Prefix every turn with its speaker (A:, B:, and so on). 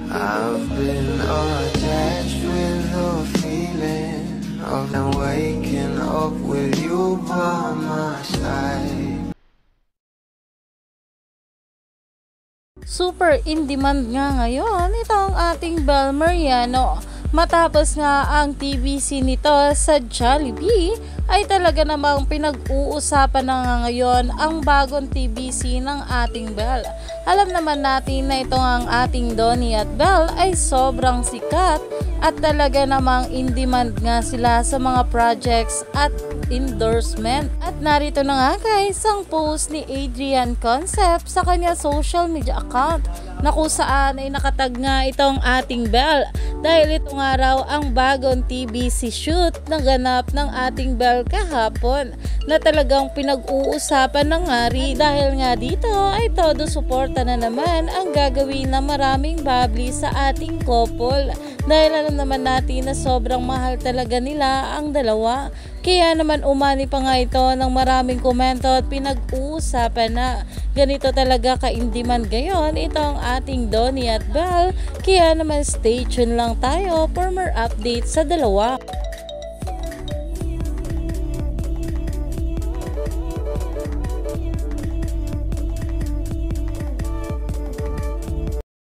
A: I've been attached with the feeling of waking up with you by my side.
B: Super in demand nga ngayon itong ating Bel Mariano. Matapos nga ang TVC nito sa Jollibee ay talaga namang pinag-uusapan na nga ngayon ang bagong TVC ng ating Bel. Alam naman natin na ito ang ating Donnie at Bel ay sobrang sikat at talaga namang in demand nga sila sa mga projects at endorsement. At narito na nga guys ang post ni Adrian Concept sa kanya social media account na kung saan ay nakatag nga itong ating Bel dahil ito nga raw ang bagong TVC shoot na ganap ng ating Bel kahapon na talagang pinag-uusapan ng ngari dahil nga dito ay todo suporta na naman ang gagawin na maraming bubbly sa ating couple dahil alam naman natin na sobrang mahal talaga nila ang dalawa. Kaya naman umani pa nga ito ng maraming komento at pinag-uusapan na ganito talaga ka-in-demand ngayon itong ating Donnie at Bel. Kaya naman stay tuned lang tayo for more updates sa dalawa.